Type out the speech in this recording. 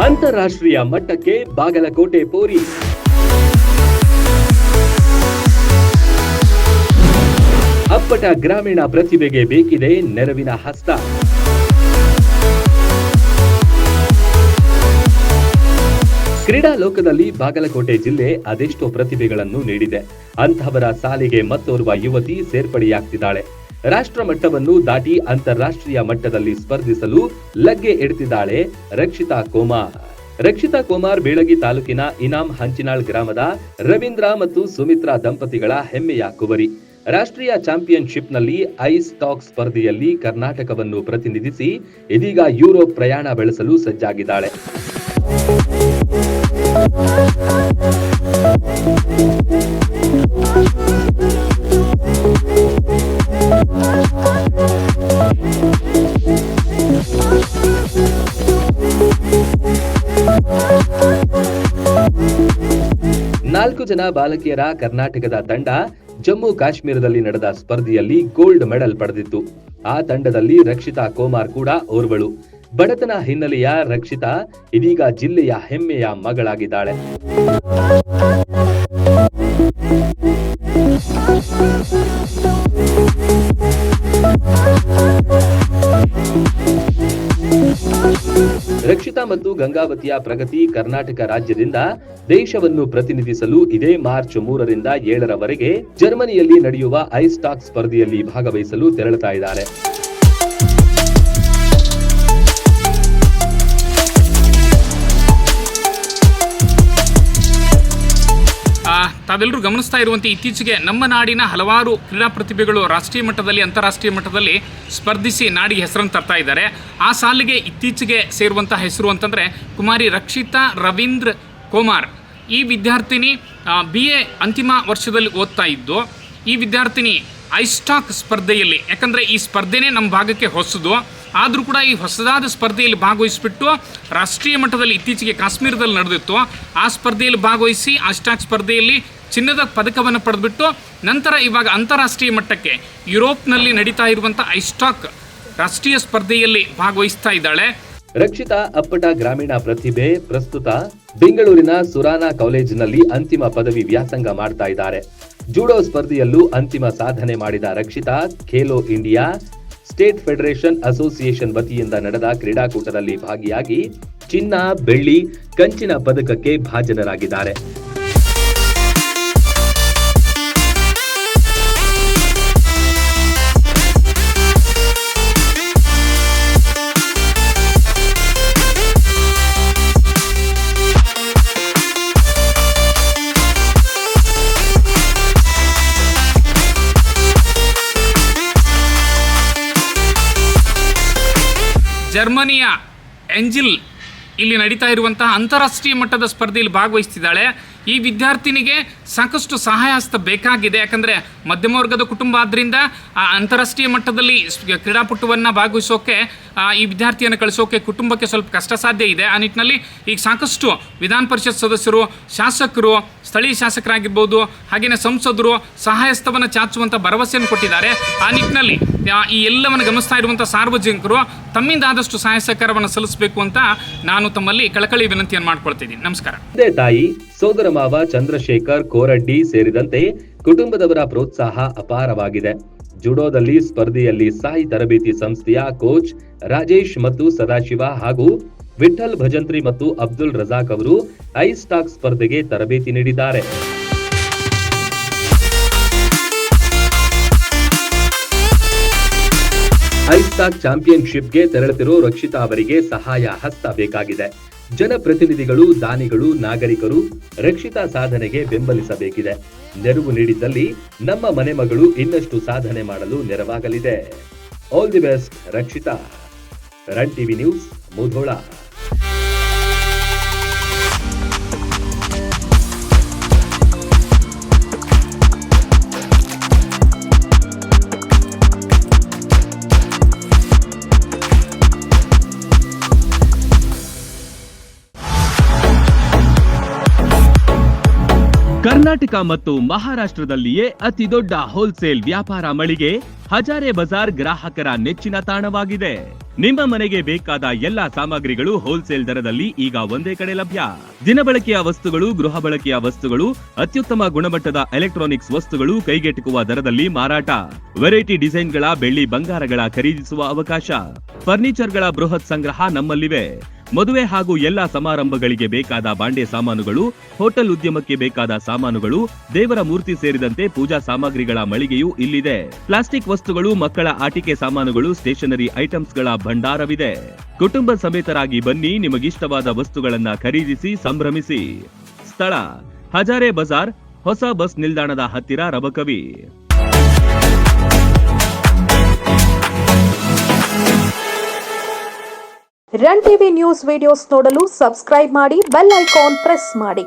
ಅಂತಾರಾಷ್ಟ್ರೀಯ ಮಟ್ಟಕ್ಕೆ ಬಾಗಲಕೋಟೆ ಪೊಲೀಸ್. ಅಪ್ಪಟ ಗ್ರಾಮೀಣ ಪ್ರತಿಭೆಗೆ ಬೇಕಿದೆ ನೆರವಿನ ಹಸ್ತ. ಕ್ರೀಡಾ ಲೋಕದಲ್ಲಿ ಬಾಗಲಕೋಟೆ ಜಿಲ್ಲೆ ಅದೆಷ್ಟೋ ಪ್ರತಿಭೆಗಳನ್ನು ನೀಡಿದೆ. ಅಂತಹವರ ಸಾಲಿಗೆ ಮತ್ತೋರ್ವ ಯುವತಿ ಸೇರ್ಪಡೆಯಾಗ್ತಿದ್ದಾಳೆ. ರಾಷ್ಟ್ರ ಮಟ್ಟವನ್ನು ದಾಟಿ ಅಂತಾರಾಷ್ಟ್ರೀಯ ಮಟ್ಟದಲ್ಲಿ ಸ್ಪರ್ಧಿಸಲು ಲಗ್ಗೆ ಇಡ್ತಿದ್ದಾಳೆ ರಕ್ಷಿತಾ ಕೋಮಾರ್. ರಕ್ಷಿತಾ ಕೋಮಾರ್ ಬೇಳಗಿ ತಾಲೂಕಿನ ಇನಾಮ್ ಹಂಚಿನಾಳ್ ಗ್ರಾಮದ ರವೀಂದ್ರ ಮತ್ತು ಸುಮಿತ್ರಾ ದಂಪತಿಗಳ ಹೆಮ್ಮೆಯ ಕುವರಿ. ರಾಷ್ಟ್ರೀಯ ಚಾಂಪಿಯನ್ಶಿಪ್ನಲ್ಲಿ ಐಸ್ ಟಾಕ್ ಸ್ಪರ್ಧೆಯಲ್ಲಿ ಕರ್ನಾಟಕವನ್ನು ಪ್ರತಿನಿಧಿಸಿ ಇದೀಗ ಯುರೋಪ್ ಪ್ರಯಾಣ ಬೆಳೆಸಲು ಸಜ್ಜಾಗಿದ್ದಾಳೆ. ನಾಲ್ಕು ಜನ ಬಾಲಕಿಯರ ಕರ್ನಾಟಕದ ತಂಡ ಜಮ್ಮು ಕಾಶ್ಮೀರದಲ್ಲಿ ನಡೆದ ಸ್ಪರ್ಧೆಯಲ್ಲಿ ಗೋಲ್ಡ್ ಮೆಡಲ್ ಪಡೆದಿತ್ತು. ಆ ತಂಡದಲ್ಲಿ ರಕ್ಷಿತಾ ಕೋಮಾರ್ ಕೂಡ ಓರ್ವಳು. ಬಡತನ ಹಿನ್ನೆಲೆಯ ರಕ್ಷಿತಾ ಇದೀಗ ಜಿಲ್ಲೆಯ ಹೆಮ್ಮೆಯ ಮಗಳಾಗಿದ್ದಾಳೆ. ರಕ್ಷಿತಾ ಮತ್ತು ಗಂಗಾವತಿಯ ಪ್ರಗತಿ ಕರ್ನಾಟಕ ರಾಜ್ಯದಿಂದ ದೇಶವನ್ನು ಪ್ರತಿನಿಧಿಸಲು ಇದೇ ಮಾರ್ಚ್ 3ರಿಂದ 7ರವರೆಗೆ ಜರ್ಮನಿಯಲ್ಲಿ ನಡೆಯುವ ಐಸ್ ಟಾಕ್ ಸ್ಪರ್ಧೆಯಲ್ಲಿ ಭಾಗವಹಿಸಲು ತೆರಳುತ್ತಾ ಇದ್ದಾರೆ. ತಾವೆಲ್ಲರೂ ಗಮನಿಸ್ತಾ ಇರುವಂತೆ ಇತ್ತೀಚೆಗೆ ನಮ್ಮ ನಾಡಿನ ಹಲವಾರು ಕ್ರೀಡಾ ಪ್ರತಿಭೆಗಳು ರಾಷ್ಟ್ರೀಯ ಮಟ್ಟದಲ್ಲಿ ಅಂತಾರಾಷ್ಟ್ರೀಯ ಮಟ್ಟದಲ್ಲಿ ಸ್ಪರ್ಧಿಸಿ ನಾಡಿಗೆ ಹೆಸರನ್ನು ತರ್ತಾ ಇದ್ದಾರೆ. ಆ ಸಾಲಿಗೆ ಇತ್ತೀಚೆಗೆ ಸೇರುವಂತಹ ಹೆಸರು ಅಂತಂದರೆ ಕುಮಾರಿ ರಕ್ಷಿತಾ ರವೀಂದ್ರ ಕೋಮಾರ್. ಈ ವಿದ್ಯಾರ್ಥಿನಿ BA ಅಂತಿಮ ವರ್ಷದಲ್ಲಿ ಓದ್ತಾ ಇದ್ದು, ಈ ವಿದ್ಯಾರ್ಥಿನಿ ಐಸ್ಟಾಕ್ ಸ್ಪರ್ಧೆಯಲ್ಲಿ, ಯಾಕಂದರೆ ಈ ಸ್ಪರ್ಧೆನೇ ನಮ್ಮ ಭಾಗಕ್ಕೆ ಹೊಸದು, ಆದರೂ ಕೂಡ ಈ ಹೊಸದಾದ ಸ್ಪರ್ಧೆಯಲ್ಲಿ ಭಾಗವಹಿಸಿಬಿಟ್ಟು ರಾಷ್ಟ್ರೀಯ ಮಟ್ಟದಲ್ಲಿ ಇತ್ತೀಚೆಗೆ ಕಾಶ್ಮೀರದಲ್ಲಿ ನಡೆದಿತ್ತು, ಆ ಸ್ಪರ್ಧೆಯಲ್ಲಿ ಭಾಗವಹಿಸಿ ಐಸ್ಟಾಕ್ ಸ್ಪರ್ಧೆಯಲ್ಲಿ ಚಿನ್ನದ ಪದಕವನ್ನು ಪಡೆದುಬಿಟ್ಟು ನಂತರ ಇವಾಗ ಅಂತಾರಾಷ್ಟ್ರೀಯ ಮಟ್ಟಕ್ಕೆ ಯುರೋಪ್ನಲ್ಲಿ ನಡೀತಾ ಇರುವಂಥ ಐಸ್ಟಾಕ್ ರಾಷ್ಟ್ರೀಯ ಸ್ಪರ್ಧೆಯಲ್ಲಿ ಭಾಗವಹಿಸ್ತಾ ಇದ್ದಾಳೆ. ರಕ್ಷಿತಾ ಅಪ್ಪಟ ಗ್ರಾಮೀಣ ಪ್ರತಿಭೆ. ಪ್ರಸ್ತುತ ಬೆಂಗಳೂರಿನ ಸುರಾನಾ ಕಾಲೇಜಿನಲ್ಲಿ ಅಂತಿಮ ಪದವಿ ವ್ಯಾಸಂಗ ಮಾಡ್ತಾ ಇದ್ದಾರೆ. ಜೂಡೋ ಸ್ಪರ್ಧೆಯಲ್ಲೂ ಅಂತಿಮ ಸಾಧನೆ ಮಾಡಿದ Rakshita Khelo India state federation association ವತಿಯಿಂದ ನಡೆದ ಕ್ರೀಡಾಕೂಟದಲ್ಲಿ ಭಾಗಿಯಾಗಿ ಚಿನ್ನ, ಬೆಳ್ಳಿ, ಕಂಚಿನ ಪದಕಕ್ಕೆ ಭಾಜನರಾಗಿದ್ದಾರೆ. ಜರ್ಮನಿಯ ಎಂಜಿಲ್ ಇಲ್ಲಿ ನಡೀತಾ ಇರುವಂತಹ ಅಂತಾರಾಷ್ಟ್ರೀಯ ಮಟ್ಟದ ಸ್ಪರ್ಧೆಯಲ್ಲಿ ಭಾಗವಹಿಸ್ತಿದ್ದಾಳೆ. ಈ ವಿದ್ಯಾರ್ಥಿನಿಗೆ ಸಾಕಷ್ಟು ಸಹಾಯ ಹಸ್ತ ಬೇಕಾಗಿದೆ. ಯಾಕಂದರೆ ಮಧ್ಯಮ ವರ್ಗದ ಕುಟುಂಬ ಆದ್ದರಿಂದ ಅಂತಾರಾಷ್ಟ್ರೀಯ ಮಟ್ಟದಲ್ಲಿ ಕ್ರೀಡಾಪಟುವನ್ನು ಭಾಗವಹಿಸೋಕೆ ಈ ವಿದ್ಯಾರ್ಥಿಯನ್ನು ಕಳಿಸೋಕೆ ಕುಟುಂಬಕ್ಕೆ ಸ್ವಲ್ಪ ಕಷ್ಟ ಸಾಧ್ಯ ಇದೆ. ಆ ನಿಟ್ಟಿನಲ್ಲಿ ಈಗ ಸಾಕಷ್ಟು ವಿಧಾನ ಪರಿಷತ್ ಸದಸ್ಯರು, ಶಾಸಕರು, ಸ್ಥಳೀಯ ಶಾಸಕರಾಗಿರ್ಬೋದು, ಹಾಗೆಯೇ ಸಂಸದರು ಸಹಾಯ ಹಸ್ತವನ್ನು ಚಾಚುವಂಥ ಭರವಸೆಯನ್ನು ಕೊಟ್ಟಿದ್ದಾರೆ. ಆ ನಿಟ್ಟಿನಲ್ಲಿ ಈ ಎಲ್ಲವನ್ನು ಗಮನಿಸ್ತಾ ಇರುವಂಥ ಸಾರ್ವಜನಿಕರು ತಮ್ಮಿಂದ ಆದಷ್ಟು ಸಹಾಯ ಸಹಕಾರವನ್ನು ಸಲ್ಲಿಸಬೇಕು ಅಂತ ನಾನು ತಮ್ಮಲ್ಲಿ ಕಳಕಳಿ ವಿನಂತಿಯನ್ನು ಮಾಡ್ಕೊಳ್ತಿದ್ದೀನಿ. ನಮಸ್ಕಾರ. ತಾಯಿ, ಸೋದರ ಮಾವ ಚಂದ್ರಶೇಖರ್ ಕೋರಡ್ಡಿ ಸೇರಿದಂತೆ ಕುಟುಂಬದವರ ಪ್ರೋತ್ಸಾಹ ಅಪಾರವಾಗಿದೆ. ಜುಡೋದಲ್ಲಿ ಸ್ಪರ್ಧೆಯಲ್ಲಿ ಸಾಯಿ ತರಬೇತಿ ಸಂಸ್ಥೆಯ ಕೋಚ್ ರಾಜೇಶ್ ಮತ್ತು ಸದಾಶಿವ ಹಾಗೂ ವಿಠಲ್ ಭಜಂತ್ರಿ ಮತ್ತು ಅಬ್ದುಲ್ ರಜಾಕ್ ಅವರು ಐಸ್ ಟಾಕ್ ಸ್ಪರ್ಧೆಗೆ ತರಬೇತಿ ನೀಡಿದ್ದಾರೆ. ಐಸ್ ಟಾಕ್ ಚಾಂಪಿಯನ್ಶಿಪ್ಗೆ ತೆರಳುತ್ತಿರೋ ರಕ್ಷಿತಾ ಅವರಿಗೆ ಸಹಾಯ ಹಸ್ತ ಬೇಕಾಗಿದೆ. ಜನಪ್ರತಿನಿಧಿಗಳು, ದಾನಿಗಳು, ನಾಗರಿಕರು ರಕ್ಷಿತಾ ಸಾಧನೆಗೆ ಬೆಂಬಲಿಸಬೇಕಿದೆ. ನೆರವು ನೀಡಿದ್ದಲ್ಲಿ ನಮ್ಮ ಮನೆ ಮಗಳು ಇನ್ನಷ್ಟು ಸಾಧನೆ ಮಾಡಲು ನೆರವಾಗಲಿದೆ. All the best Rakshita. Run TV news, Mudhol. Karnataka ಮತ್ತು ಮಹಾರಾಷ್ಟ್ರದಲ್ಲಿಯೇ ಅತಿ ದೊಡ್ಡ ಹೋಲ್ಸೇಲ್ ವ್ಯಾಪಾರ ಮಳಿಗೆ ಹಜಾರೆ ಬಜಾರ್ ಗ್ರಾಹಕರ ನೆಚ್ಚಿನ ತಾಣವಾಗಿದೆ. ನಿಮ್ಮ ಮನೆಗೆ ಬೇಕಾದ ಎಲ್ಲಾ ಸಾಮಗ್ರಿಗಳು ಹೋಲ್ಸೇಲ್ ದರದಲ್ಲಿ ಈಗ ಒಂದೇ ಕಡೆ ಲಭ್ಯ. ದಿನಬಳಕೆಯ ವಸ್ತುಗಳು, ಗೃಹ ಬಳಕೆಯ ವಸ್ತುಗಳು, ಅತ್ಯುತ್ತಮ ಗುಣಮಟ್ಟದ ಎಲೆಕ್ಟ್ರಾನಿಕ್ಸ್ ವಸ್ತುಗಳು ಕೈಗೆಟುಕುವ ದರದಲ್ಲಿ ಮಾರಾಟ. ವೆರೈಟಿ ಡಿಸೈನ್ಗಳ ಬೆಳ್ಳಿ ಬಂಗಾರಗಳ ಖರೀದಿಸುವ ಅವಕಾಶ. ಫರ್ನಿಚರ್ಗಳ ಬೃಹತ್ ಸಂಗ್ರಹ ನಮ್ಮಲ್ಲಿವೆ. ಮದುವೆ ಹಾಗೂ ಎಲ್ಲಾ ಸಮಾರಂಭಗಳಿಗೆ ಬೇಕಾದ ಬಾಂಡೆ ಸಾಮಾನುಗಳು, ಹೋಟೆಲ್ ಉದ್ಯಮಕ್ಕೆ ಬೇಕಾದ ಸಾಮಾನುಗಳು, ದೇವರ ಮೂರ್ತಿ ಸೇರಿದಂತೆ ಪೂಜಾ ಸಾಮಗ್ರಿಗಳ ಮಳಿಗೆಯೂ ಇಲ್ಲಿದೆ. ಪ್ಲಾಸ್ಟಿಕ್ ವಸ್ತುಗಳು, ಮಕ್ಕಳ ಆಟಿಕೆ ಸಾಮಾನುಗಳು, ಸ್ಟೇಷನರಿ ಐಟಮ್ಸ್ಗಳ ಭಂಡಾರವಿದೆ. ಕುಟುಂಬ ಸಮೇತರಾಗಿ ಬನ್ನಿ, ನಿಮಗಿಷ್ಟವಾದ ವಸ್ತುಗಳನ್ನ ಖರೀದಿಸಿ ಸಂಭ್ರಮಿಸಿ. ಸ್ಥಳ ಹಜಾರೆ ಬಜಾರ್, ಹೊಸ ಬಸ್ ನಿಲ್ದಾಣದ ಹತ್ತಿರ, Rabakavi. Run TV news videos ನೋಡಲು ಸಬ್ಸ್ಕ್ರೈಬ್ ಮಾಡಿ, ಬೆಲ್ ಐಕಾನ್ ಪ್ರೆಸ್ ಮಾಡಿ.